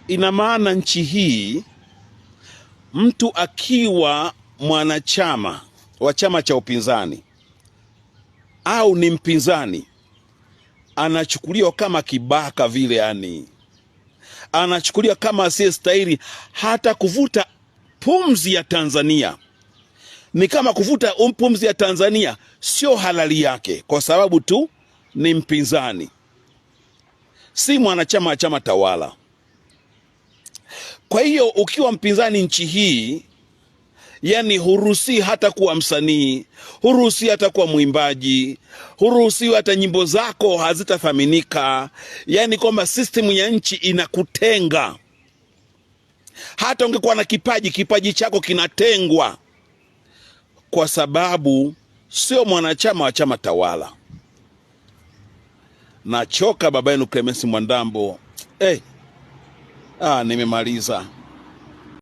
Ina maana nchi hii mtu akiwa mwanachama wa chama cha upinzani au ni mpinzani anachukuliwa kama kibaka vile, yani anachukuliwa kama asiyestahili hata kuvuta pumzi ya Tanzania. Ni kama kuvuta pumzi ya Tanzania sio halali yake, kwa sababu tu ni mpinzani, si mwanachama wa chama tawala. Kwa hiyo ukiwa mpinzani nchi hii, yani huruhusi hata kuwa msanii, huruhusi hata kuwa mwimbaji, huruhusi hata nyimbo zako hazitathaminika. Yani kwamba system ya nchi inakutenga. Hata ungekuwa na kipaji chako kinatengwa kwa sababu sio mwanachama wa chama tawala. Nachoka baba yenu Clemence Mwandambo. Nimemaliza.